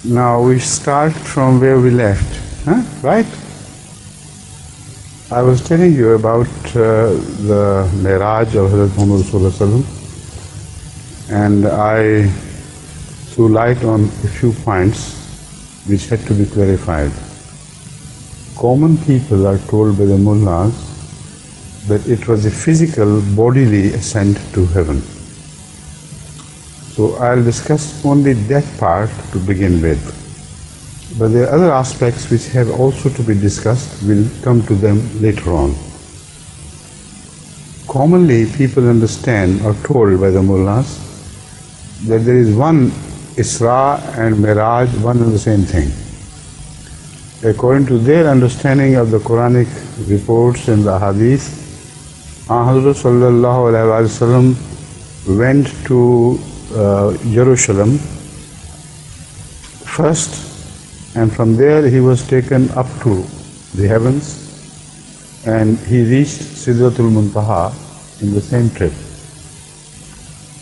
Now we start from where we left, right? I was telling you about the Meraj of Hazrat Muhammad Sallallahu Alaihi Wasallam, and I threw light on a few points which had to be clarified. Common people are told by the mullahs that it was a physical, bodily ascent to heaven. So I'll discuss only that part to begin with. But there are other aspects which have also to be discussed. We'll come to them later on. Commonly, people understand or told by the mullahs that there is one Isra and Meraj, one and the same thing. According to their understanding of the Quranic reports and the Hadith, Hazrat Sallallahu Alaihi Wasallam went to Jerusalem first, and from there he was taken up to the heavens, and he reached Sidratul Muntaha in the same trip.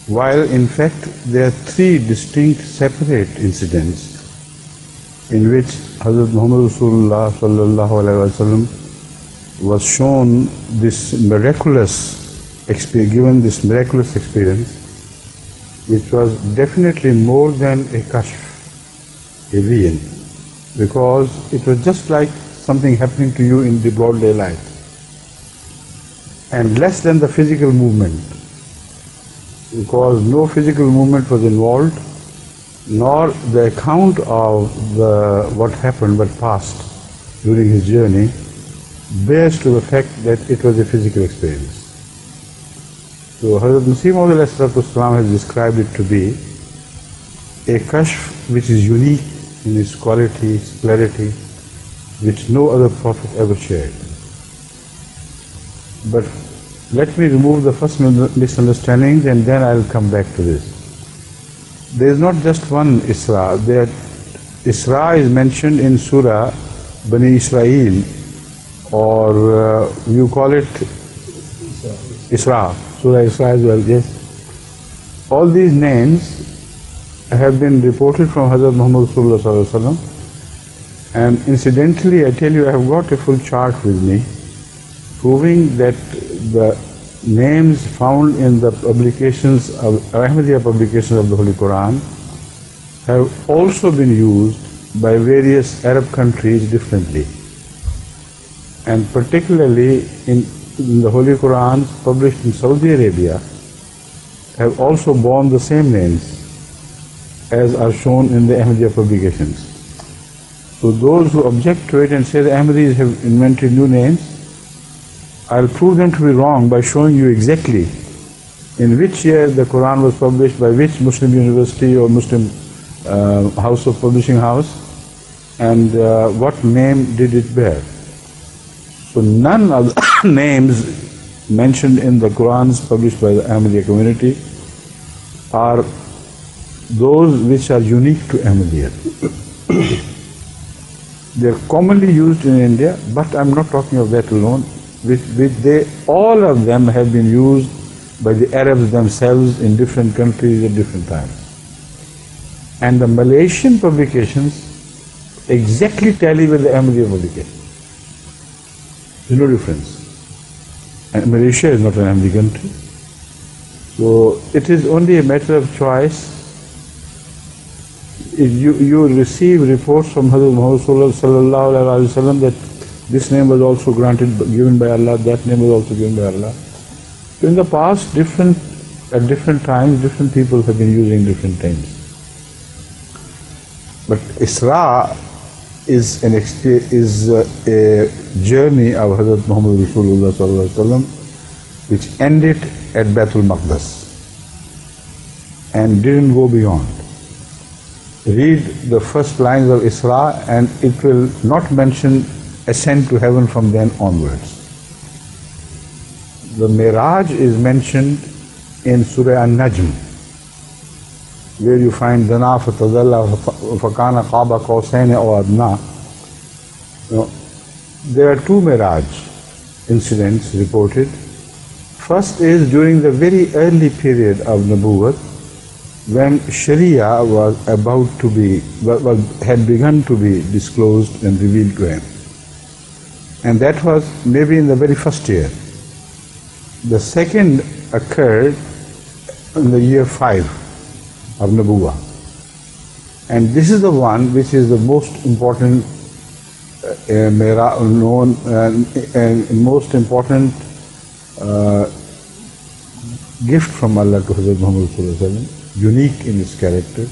While in fact there are three distinct separate incidents in which Hazrat Muhammad Rasulullah Sallallahu Alaihi Wasallam was shown this miraculous experience, given this miraculous experience, which was definitely more than a kashf, a vision, because it was just like something happening to you in the broad daylight, and less than the physical movement, because no physical movement was involved, nor the account of what happened but passed during his journey bears to the fact that it was a physical experience. So Hazrat Masih has described it to be a kashf which is unique in its quality, its clarity, which no other prophet ever shared. But let me remove the first misunderstandings and then I'll come back to this. There is not just one Isra. Isra is mentioned in Surah Bani Israel, or you call it Isra, Surah Isra as well, yes. All these names have been reported from Hazrat Muhammad Sallallahu Alaihi Wasallam, and incidentally I tell you I have got a full chart with me proving that the names found in the publications of Ahmediyya publications of the Holy Quran have also been used by various Arab countries differently, and particularly in the Holy Qurans published in Saudi Arabia have also borne the same names as are shown in the Ahmadiyya publications. So those who object to it and say the Ahmadis have invented new names, I'll prove them to be wrong by showing you exactly in which year the Quran was published, by which Muslim university or Muslim house of publishing house, and what name did it bear. So none of the names mentioned in the Qurans published by the Ahmadiyya community are those which are unique to Ahmadiyya. They are commonly used in India, but I'm not talking of that alone. All of them have been used by the Arabs themselves in different countries at different times. And the Malaysian publications exactly tally with the Ahmadiyya publication. There's no difference. And Malaysia is not an Ahmadi country. So it is only a matter of choice. If you receive reports from Hazrat Muhammad Sallallahu Alaihi Wasallam that this name was also given by Allah, that name was also given by Allah. So in the past, at different times, different people have been using different names. But Isra is a journey of Hazrat Muhammad Rasulullah Sallallahu Alaihi Wasallam which ended at Baitul Maqdis and didn't go beyond. Read the first lines of Isra and it will not mention ascent to heaven from then onwards. The Meraj is mentioned in Surah An-Najm, where you find Dana fatadalla fakana qaba qawsayn aw adna. There are two Meraj incidents reported. First is during the very early period of Nabuwwat, when Sharia had begun to be disclosed and revealed to him. And that was maybe in the very first year. The second occurred in the year 5 of Nabuwah. And this is the one which is the most important most important gift from Allah to Hazrat Muhammad sallallahu alaihi wasallam, unique in its character,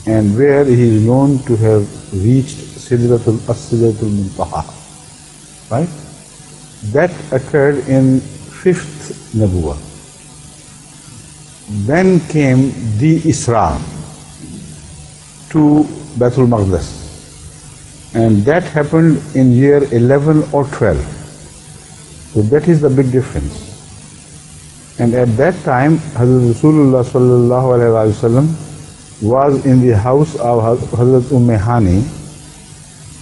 and where he is known to have reached Sidratul Muntaha. Right? That occurred in 5th Nabuwah. Then came the Isra to Baitul Maqdis, and that happened in year 11 or 12. So that is the big difference. And at that time, Hazrat Rasulullah sallallahu alaihi wasallam was in the house of Hazrat Hani,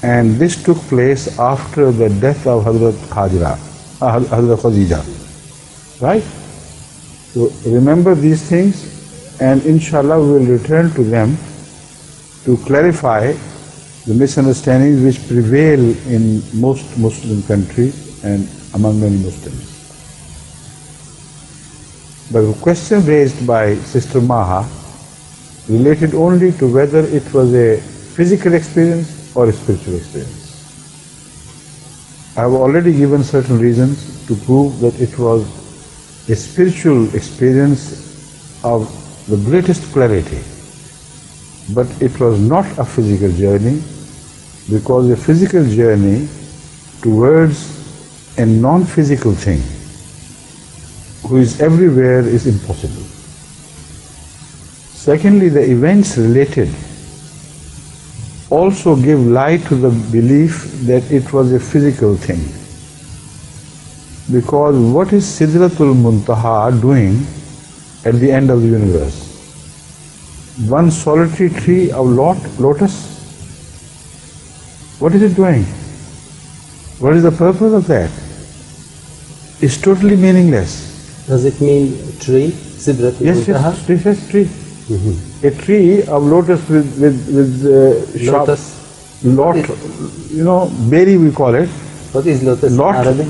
and this took place after the death of Hazrat Khadija. Right? So remember these things, and inshallah we will return to them to clarify the misunderstandings which prevail in most Muslim countries and among many Muslims. The question raised by Sister Maha related only to whether it was a physical experience or a spiritual experience. I have already given certain reasons to prove that it was a spiritual experience of the greatest clarity. But it was not a physical journey, because a physical journey towards a non-physical thing who is everywhere is impossible. Secondly, the events related also give light to the belief that it was a physical thing. Because what is Sidratul Muntaha doing at the end of the universe? One solitary tree of lotus? What is it doing? What is the purpose of that? It's totally meaningless. Does it mean tree? Sidratul Muntaha? Yes, yes, tree. A tree of lotus with Lotus? berry we call it. What is lotus in Arabic?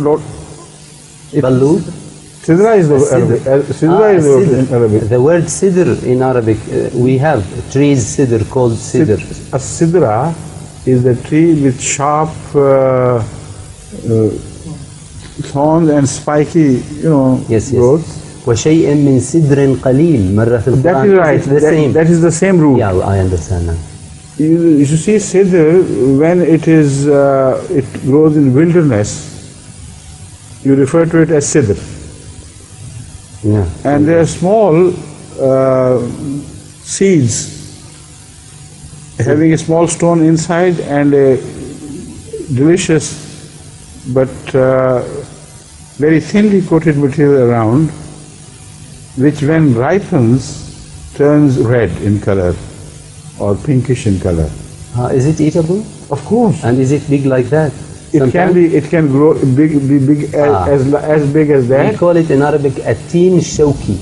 Balloon? Sidra is the Arabic. Sidra is the in Arabic. The word sidr in Arabic, we have trees sidr called sidr. A sidra is the tree with sharp thorns and spiky, Yes. growths. وشيء من سدر قليل مرة في القرآن. That is right. It's the same. That is the same root. Yeah, I understand now. You see, sidr, when it grows in wilderness, you refer to it as sidr. Yeah. And they are small seeds having a small stone inside and a delicious but very thinly coated material around, which when ripens turns red in color or pinkish in color. Is it eatable? Of course. And is it big like that? It can grow be big as big as that. We call it in Arabic التين الشوكي.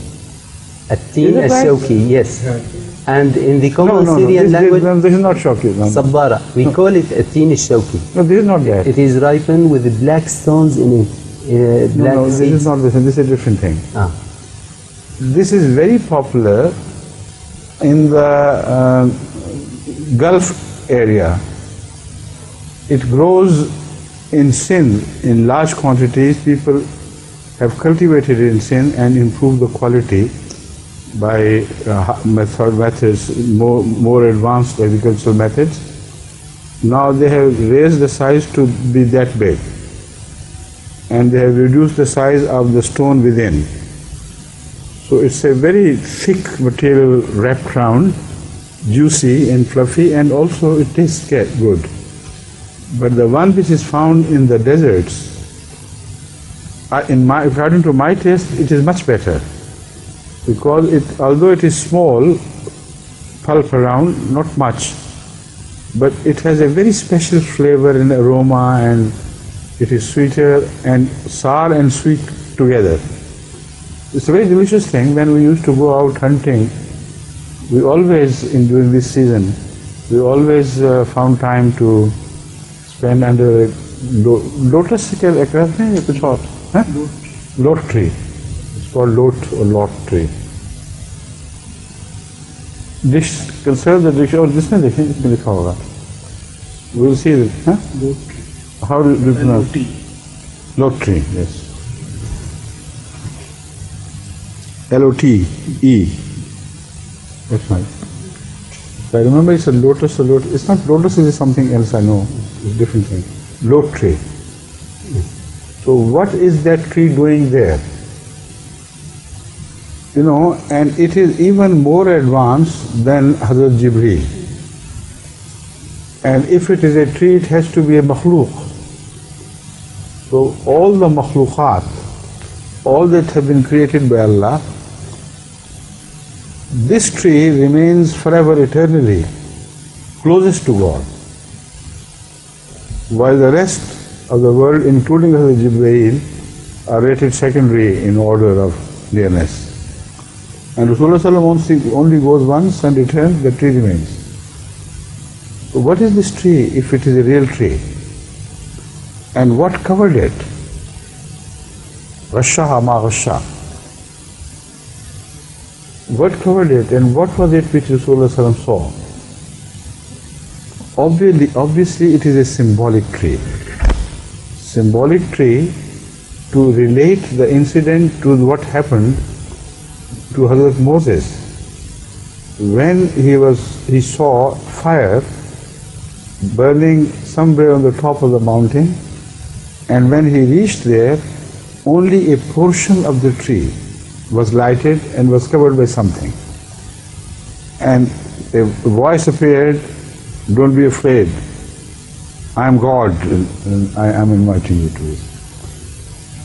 التين الشوكي, yes. And in the common Syrian language, this is not shawki. Sabbara. We call it التين الشوكي. No, this is not that. It is ripened with the black stones in it. Black No, this is not this. This is a different thing. This is very popular in the Gulf area. It grows in Sindh in large quantities. People have cultivated it in Sindh and improved the quality by methods, more advanced agricultural methods. Now they have raised the size to be that big, and they have reduced the size of the stone within. So it's a very thick material wrapped around, juicy and fluffy, and also it tastes good. But the one which is found in the deserts, according to my taste, it is much better, because although it is small, pulp around, not much, but it has a very special flavor and aroma, and it is sweeter and sour and sweet together. It's a very delicious thing. When we used to go out hunting We always, during this season, we always found time to spend under a lotus के एक रहते हैं या कुछ और हैं? Lot tree. It's called lot or lot tree. Consider the dish, और जिसने देखें इसमें लिखा होगा. We will see it. Huh? How do you pronounce? Lot tree. Yes. L-O-T-E. That's right. So I remember it's a lotus. It's not lotus, it is something else, I know. It's a different thing. Lot tree. So what is that tree doing there? You know, and it is even more advanced than Hazrat Jibreel. And if it is a tree, it has to be a makhluk. So all the makhlukat, all that have been created by Allah, this tree remains forever, eternally, closest to God. While the rest of the world, including Hazrat Jibreel, are rated secondary in order of nearness. And Rasulullah only goes once and returns, the tree remains. So what is this tree if it is a real tree? And what covered it? Ghashaha ma ghasha. What covered it, and what was it which Rasulullah saw? Obviously it is a symbolic tree. Symbolic tree to relate the incident to what happened to Hazrat Moses when he saw fire burning somewhere on the top of the mountain, and when he reached there, only a portion of the tree was lighted and was covered by something. And a voice appeared, "Don't be afraid, I am God and I am inviting you to this."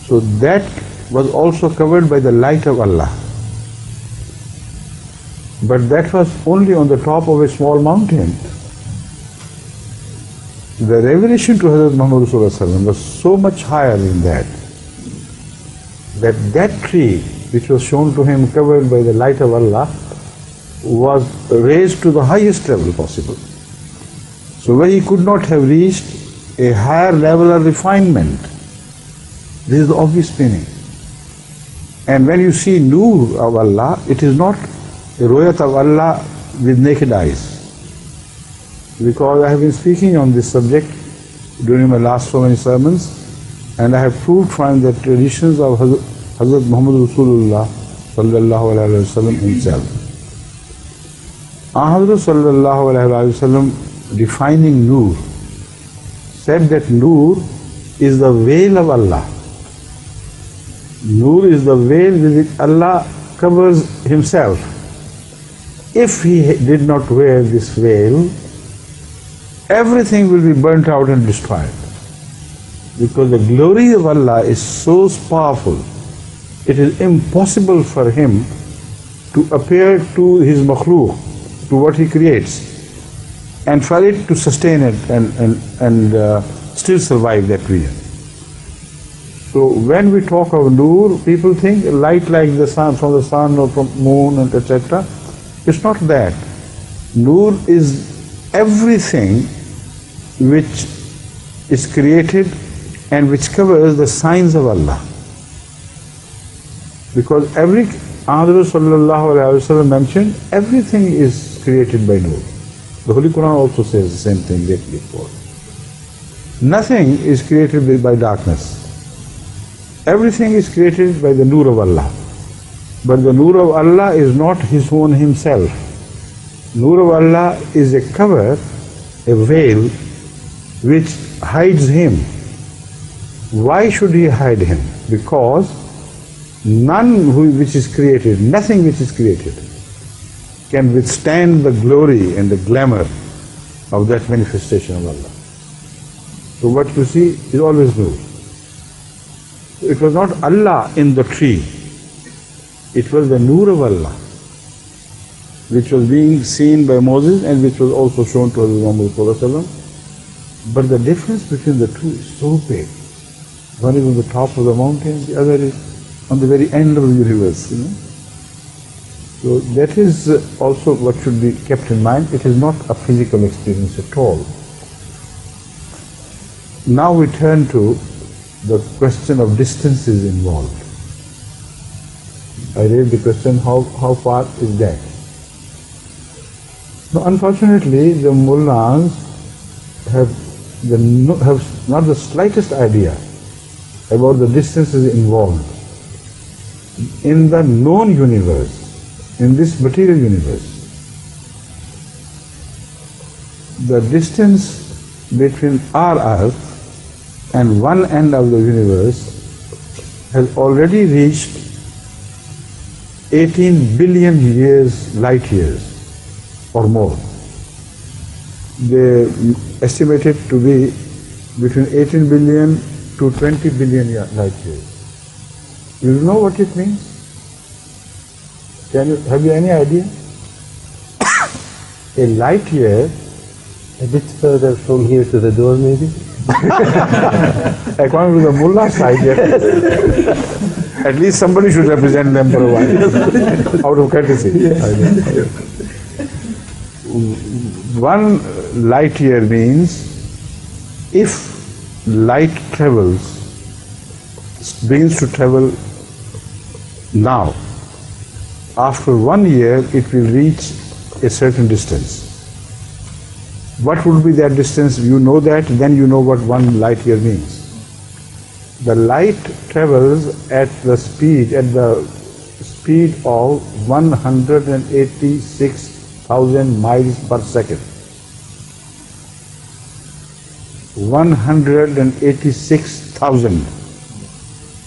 So that was also covered by the light of Allah. But that was only on the top of a small mountain. The revelation to Hazrat Muhammad Rasulullah was so much higher than that tree which was shown to him covered by the light of Allah was raised to the highest level possible. So where he could not have reached a higher level of refinement. This is the obvious meaning. And when you see Noor of Allah, it is not a Royat of Allah with naked eyes. Because I have been speaking on this subject during my last so many sermons, and I have proved from the traditions of Hazrat Muhammad Rasulullah sallallahu alaihi wasallam himself. Hazrat sallallahu alaihi wasallam, defining Noor, said that Noor is the veil of Allah. Noor is the veil with which Allah covers himself. If he did not wear this veil, everything will be burnt out and destroyed. Because the glory of Allah is so powerful, it is impossible for him to appear to his makhluk, to what he creates, and for it to sustain it and still survive that region. So when we talk of Noor, people think light like the sun, from the sun or from moon and etc. It's not that. Noor is everything which is created and which covers the signs of Allah. Because Ahmad sallallahu alaihi wasallam mentioned, everything is created by Noor. The Holy Quran also says the same thing that before. Nothing is created by darkness. Everything is created by the Noor of Allah. But the Noor of Allah is not his own himself. Noor of Allah is a cover, a veil, which hides him. Why should he hide him? Because nothing which is created can withstand the glory and the glamour of that manifestation of Allah. So what you see is always Noor. It was not Allah in the tree. It was the Noor of Allah, which was being seen by Moses and which was also shown to Hazrat Muhammad sallallahu alaihi wasallam. But the difference between the two is so big. One is on the top of the mountain, the other is on the very end of the universe, So that is also what should be kept in mind. It is not a physical experience at all. Now we turn to the question of distances involved. I raised the question, how far is that? Now, unfortunately, the mullahs have not the slightest idea about the distances involved in the known universe, in this material universe. The distance between our earth and one end of the universe has already reached 18 billion light years or more. They estimate it to be between 18 billion to 20 billion light years. You know what it means? Have you any idea? A light year, a bit further from here to the door, maybe. According to the mullah side, at least somebody should represent them for a while, out of courtesy. One light year means if light begins to travel now, after 1 year it will reach a certain distance. What would be that distance? You know that, then you know what 1 light year means. The light travels at the speed of 186,000 miles per second. 186,000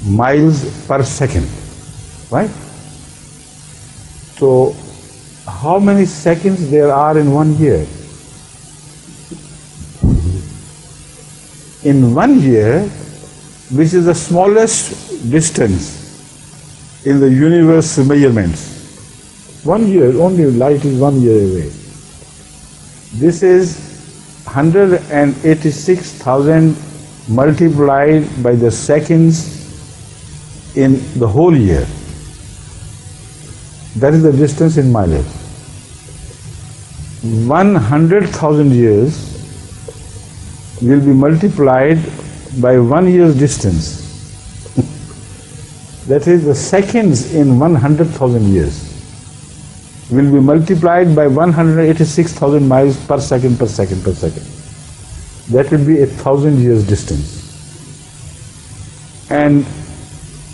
miles per second, right? So, how many seconds there are in 1 year? In 1 year, which is the smallest distance in the universe measurements, 1 year, only light is 1 year away. This is 186,000 multiplied by the seconds in the whole year. That is the distance in mileage. 100,000 years will be multiplied by 1 year's distance. That is, the seconds in 100,000 years will be multiplied by 186,000 miles per second. That will be 1,000 years distance. And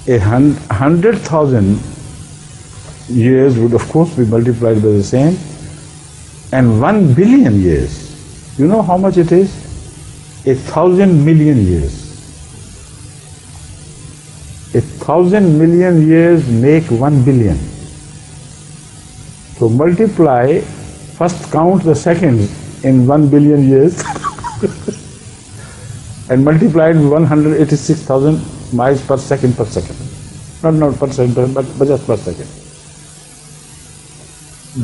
100,000 years would of course be multiplied by the same. And 1 billion years, you know how much it is? 1,000 million years. 1,000 million years make 1 billion. So multiply, first count the seconds in 1 billion years and multiply it with 186,000 miles per second. Not per second, but just per second.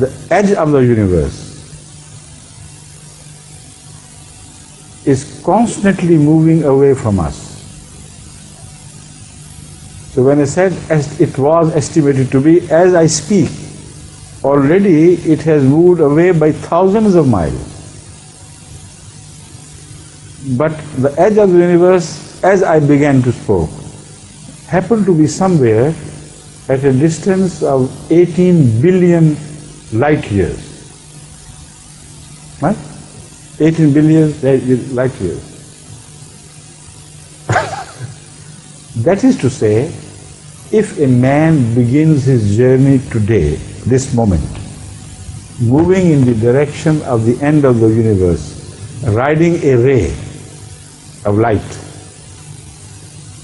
The edge of the universe is constantly moving away from us. So when I said it was estimated to be, as I speak, already it has moved away by thousands of miles. But the edge of the universe, as I began to speak, happened to be somewhere at a distance of 18 billion light years. Right? 18 billion light years. That is to say, if a man begins his journey today, this moment, moving in the direction of the end of the universe, riding a ray of light,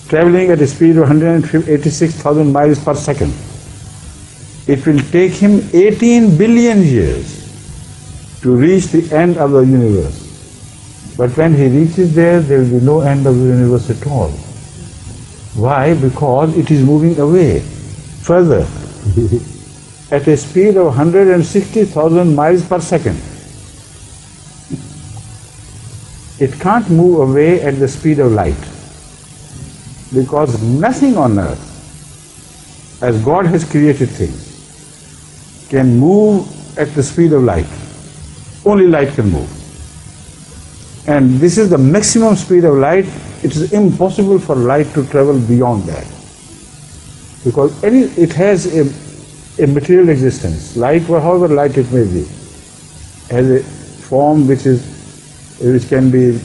traveling at a speed of 186,000 miles per second, it will take him 18 billion years to reach the end of the universe. But when he reaches there, there will be no end of the universe at all. Why? Because it is moving away further at a speed of 160,000 miles per second. It can't move away at the speed of light, because nothing on earth, as God has created things, can move at the speed of light. Only light can move. And this is the maximum speed of light. It is impossible for light to travel beyond that. Because it has a material existence. Light, however light it may be, has a form which can be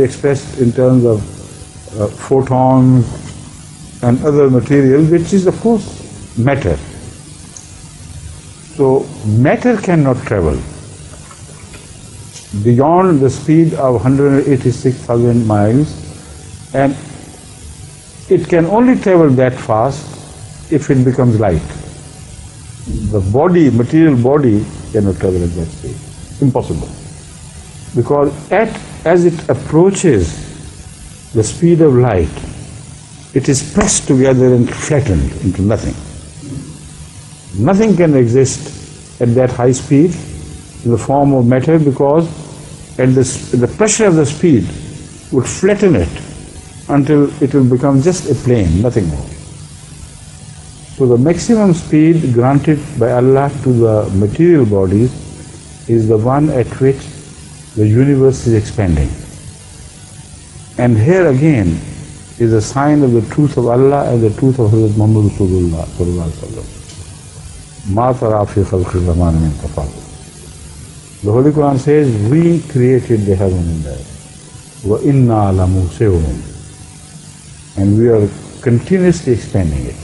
expressed in terms of photons and other material, which is of course matter. So matter cannot travel beyond the speed of 186,000 miles, and it can only travel that fast if it becomes light. The body, material body, cannot travel at that speed. Impossible. Because as it approaches the speed of light, it is pressed together and flattened into nothing. Nothing can exist at that high speed in the form of matter, because at the pressure of the speed would flatten it until it will become just a plane, nothing more. So the maximum speed granted by Allah to the material bodies is the one at which the universe is expanding. And here again is a sign of the truth of Allah and the truth of Hazrat Muhammad Rasulullah sallallahu alaihi wasallam. Ma tara fi khalqi zaman min tafawut. The Holy Quran says, we created the heaven and earth. Wa inna lamusihun. And we are continuously expanding it.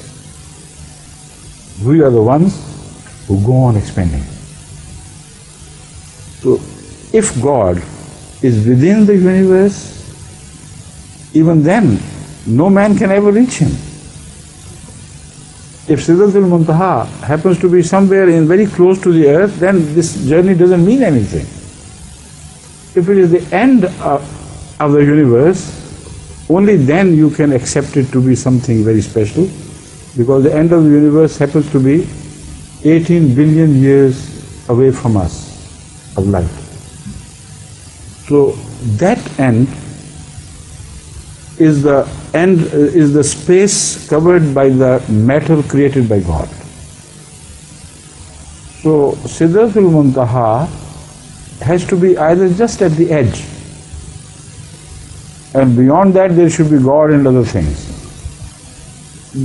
We are the ones who go on expanding. So if God is within the universe, even then no man can ever reach him. If Sidratul Muntaha happens to be somewhere very close to the earth, then this journey doesn't mean anything. If it is the end of the universe, only then you can accept it to be something very special, because the end of the universe happens to be 18 billion years away from us of light. So that end is the space covered by the matter created by God. So Sidratul Muntaha has to be either just at the edge, and beyond that there should be God and other things.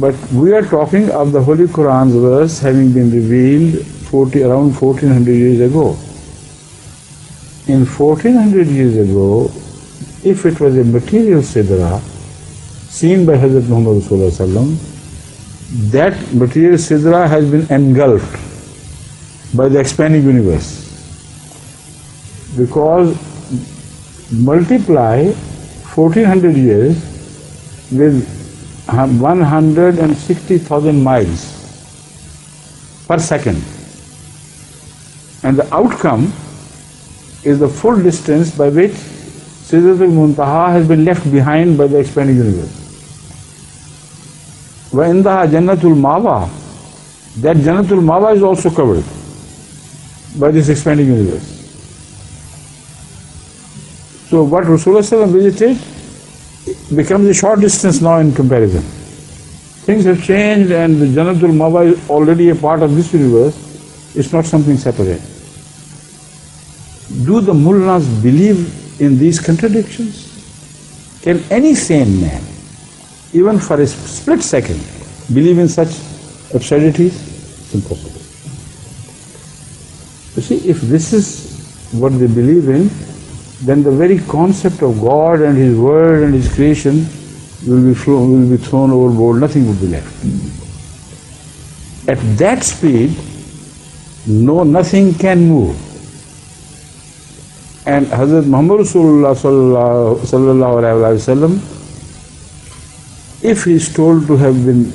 But we are talking of the Holy Quran's verse having been revealed around 1400 years ago. In 1400 years ago, if it was a material Sidra seen by Hazrat Muhammad Sallallahu Alaihi Wasallam, that material Sidra has been engulfed by the expanding universe. Because multiply 1400 years with 160,000 miles per second, and the outcome is the full distance by which Sidratul Muntaha has been left behind by the expanding universe. وَإِنْدَهَا Jannatul Mawa, that Jannatul Mawa is also covered by this expanding universe. So what Rasulullah Sallallahu Alaihi Wasallam visited becomes a short distance now in comparison. Things have changed, and the Jannatul Mawa is already a part of this universe. It's not something separate. Do the mullahs believe in these contradictions? Can any sane man, even for a split second, believe in such absurdities? It's impossible. You see, if this is what they believe in, then the very concept of God and His Word and His creation will be thrown overboard, nothing would be left. At that speed, nothing can move. And Hazrat Muhammad Rasulullah Sallallahu Alaihi Wasallam, if he is told to have been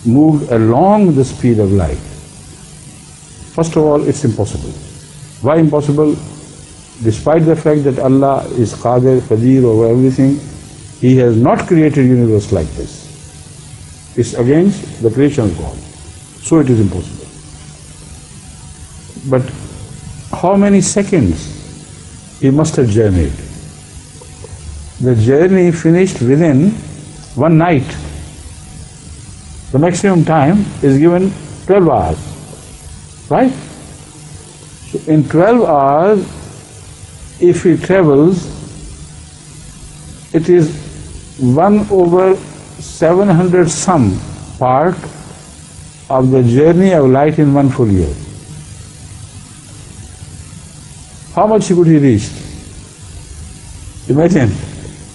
moved along the speed of light, first of all, it's impossible. Why impossible? Despite the fact that Allah is Qadir, Qadir over everything, He has not created a universe like this. It's against the creation of God. So it is impossible. But how many seconds He must have journeyed? The journey finished within one night. The maximum time is given 12 hours, right? So in 12 hours, if he travels, it is 1/700 some part of the journey of light in one full year. How much could he reach? Imagine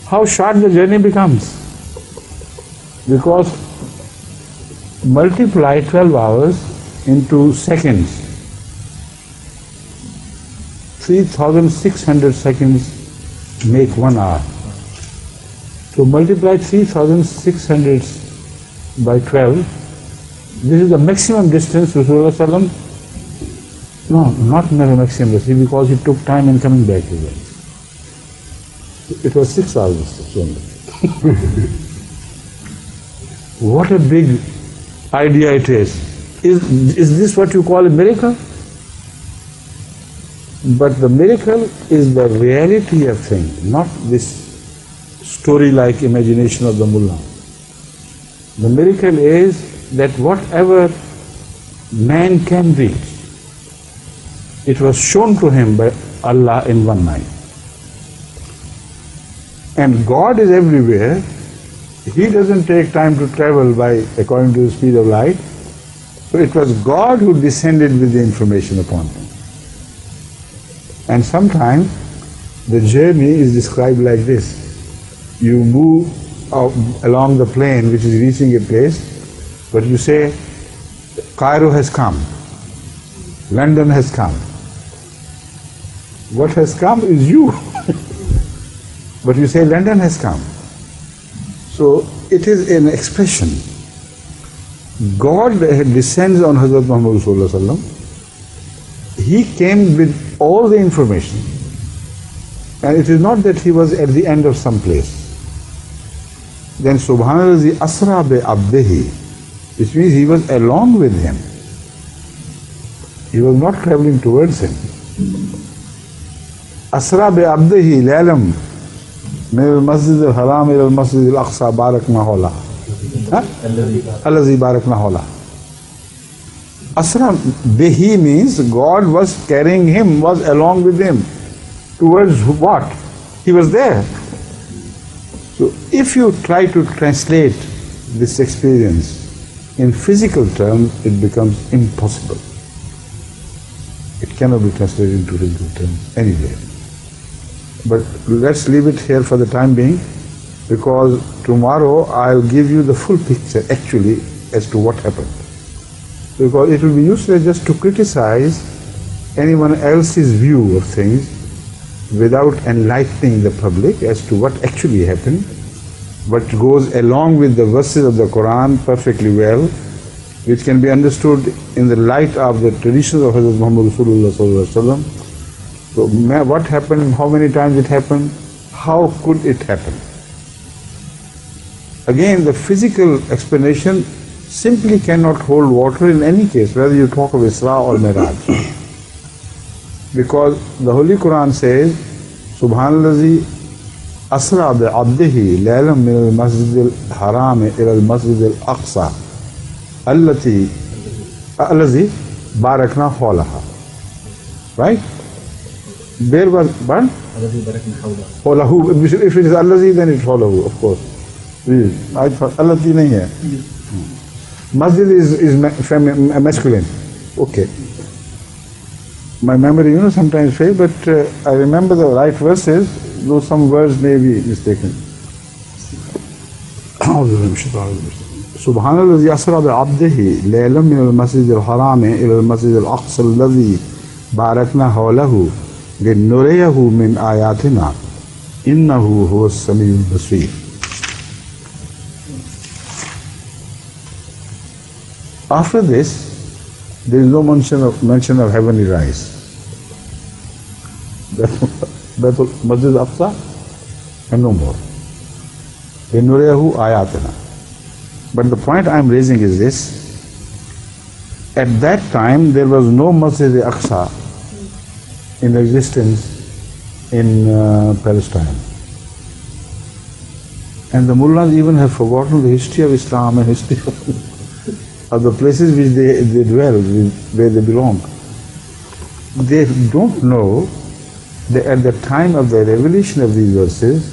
how short the journey becomes. Because multiply 12 hours into seconds. 3,600 seconds make 1 hour. So multiply 3,600 by 12. This is the maximum distance Rasulullah sallam. No, not the maximum distance, because he took time in coming back again. It was 6 hours distance only. What a big idea it is. Is this what you call a miracle? But the miracle is the reality of things, not this story-like imagination of the mullah. The miracle is that whatever man can reach, it was shown to him by Allah in one night. And God is everywhere. He doesn't take time to travel according to the speed of light. So it was God who descended with the information upon him. And sometimes the journey is described like this. You move along the plain which is reaching a place, but you say, Cairo has come, London has come. What has come is you. But you say London has come. So it is an expression. God descends on Hazrat Muhammad Rasulullah sallam. He came with all the information. And it is not that he was at the end of some place. Then Subhanallah asra bi abdihi, which means he was along with him. He was not traveling towards him. Asra bi abdihi laylam min al-masjid al-haram ila al-masjid al-aqsa barakna hawla. Allazi barakna hawla. Asra bihi means God was carrying him, was along with him. Towards what? He was there. So if you try to translate this experience in physical terms, it becomes impossible. It cannot be translated into physical terms anywhere. But let's leave it here for the time being, because tomorrow I'll give you the full picture actually as to what happened. Because it will be useless just to criticize anyone else's view of things without enlightening the public as to what actually happened, what goes along with the verses of the Quran perfectly well, which can be understood in the light of the traditions of Hazrat Muhammad Rasulullah sallallahu alaihi wasallam. So what happened, how many times it happened, how could it happen? Again, the physical explanation simply cannot hold water in any case, whether you talk of Isra or Meraj. Because the Holy Quran says, Subhanallazi asra bi abdihi laylan min al-masjid al-haram ila al-masjid al-aqsa allazi barakna hawlaha. Right? There was one? Hawlahu. If it is allazi, then it's hawlahu, of course. I thought allazi nahi hai. Masjid is masculine. Okay. My memory, sometimes fails, but I remember the right verses, though some words may be mistaken. Subhanallah asra bi abdihi laylan min al-masjid al-haram ila al-masjid al-aqsa alladhi barakna hawlahu linuriyahu min ayatina innahu huwa as-sami'ul basir. After this, there is no mention of heavenly rise. Masjid Aqsa and no more. Linuriyahu ayatina. But the point I am raising is this: at that time there was no Masjid Aqsa in existence in Palestine, and the mullahs even have forgotten the history of Islam and history of of the places which they dwell, where they belong. They don't know that at the time of the revelation of these verses,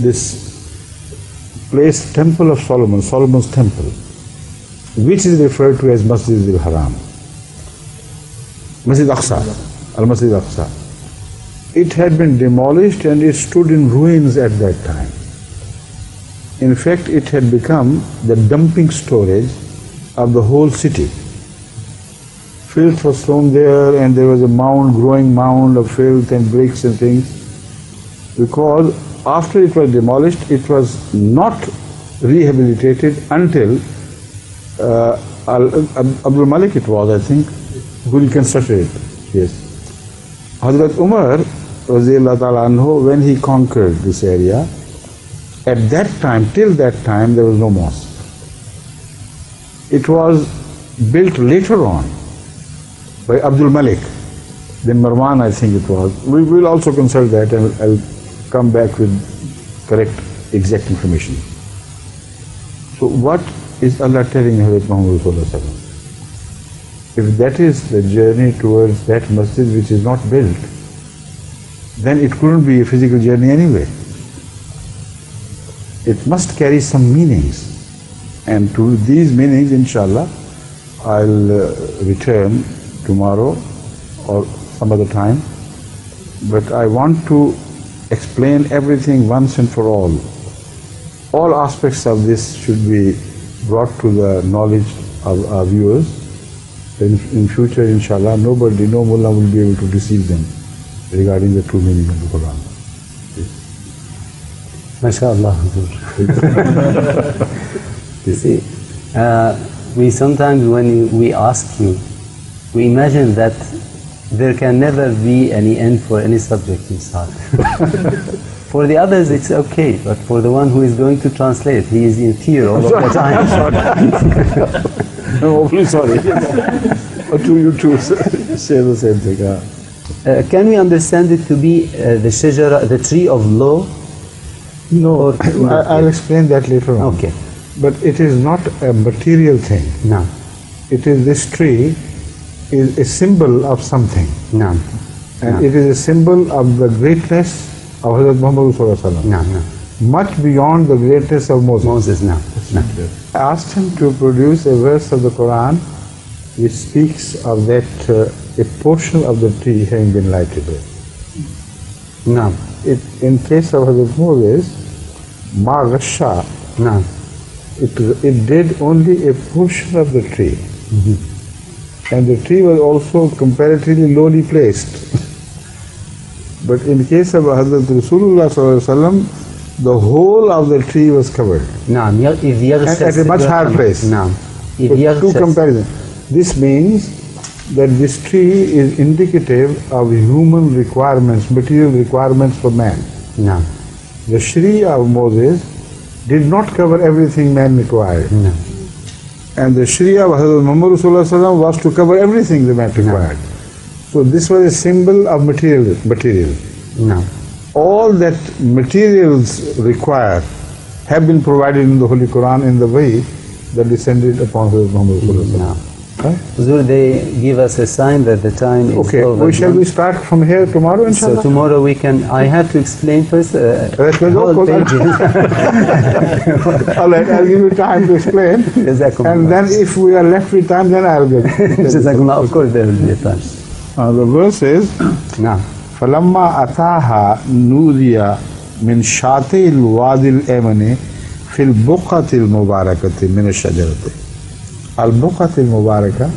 this place, Temple of Solomon, Solomon's Temple, which is referred to as Masjid al-Haram, Masjid Aqsa, Al-Masjid Aqsa. It had been demolished and it stood in ruins at that time. In fact, it had become the dumping storage of the whole city. Filth was thrown there, and there was a mound, growing mound of filth and bricks and things. Because after it was demolished, it was not rehabilitated until Abdul Malik it was, I think, who reconstructed it. Yes. Hazrat Umar, Radiyallahu Ta'ala Anhu, when he conquered this area, at that time, till that time, there was no mosque. It was built later on by Abdul Malik, then Marwan, I think it was. We will also consult that, and I'll come back with correct, exact information. So what is Allah telling Hazrat Muhammad Sallallahu Alaihi Wasallam? If that is the journey towards that masjid which is not built, then it couldn't be a physical journey anyway. It must carry some meanings. And to these meanings, inshallah, I'll return tomorrow or some other time. But I want to explain everything once and for all. All aspects of this should be brought to the knowledge of our viewers. In future, inshallah, no mullah will be able to deceive them regarding the true meaning of the Quran. MashaAllah. You see, we sometimes when we ask you, we imagine that there can never be any end for any subject inside. For the others it's okay, but for the one who is going to translate, he is in fear all of the time. I'm awfully sorry. Or to you too, say the same thing. Can we understand it to be the shajara, the tree of law? No, I'll explain that later on. Okay. But it is not a material thing. No. It is, this tree is a symbol of something. No. And it is a symbol of the greatness of Hazrat Muhammad Sallallahu Alaihi Wasallam. No, no. Much beyond the greatness of Moses. Moses, no. No. I asked him to produce a verse of the Quran which speaks of that a portion of the tree having been lighted. No. In case of Hazrat Moses, Ma Ghasha, No. it did only a portion of the tree. Mm-hmm. And the tree was also comparatively lowly placed. But in case of Hazrat Rasulullah Sallallahu Alaihi Wasallam, the whole of the tree was covered. نعم. At a much higher place. نعم. So two comparisons. This means that this tree is indicative of human requirements, material requirements for man. نعم. The Sharia of Moses did not cover everything man required. نعم. And the Sharia of Hazrat Muhammad Sallallahu Alaihi Wasallam was to cover everything the man required. So this was a symbol of material. نعم. All that materials require have been provided in the Holy Quran in the way that descended upon Hazrat Muhammad Sallallahu Alaihi Wasallam. So they give us a sign that the time is okay, over. Shall we start from here tomorrow, inshallah? So tomorrow we can, I have to explain first whole pages. All right, I'll give you time to explain. And then if we are left with time, then I'll get Of course there will be a time. The verse is, نعم. فَلَمَّا أَتَاهَا نُودِيَ مِنْ شَاطِئِ الْوَادِ الْأَيْمَنِ فِي الْبُقَّةِ الْمُبَارَكَةِ مِنَ الشَّجَرَةِ. Al-Buqat al-Mubaraka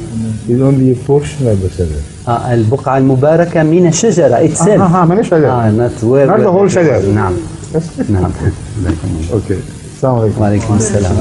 is only a portion of the shajar. Al-Buqa al-Mubaraka min al-shajara itself. Min al-shajara. Not where. Not the whole shajar. Naam. Naam. Okay. Assalamu alaikum. Wa alaikum assalam.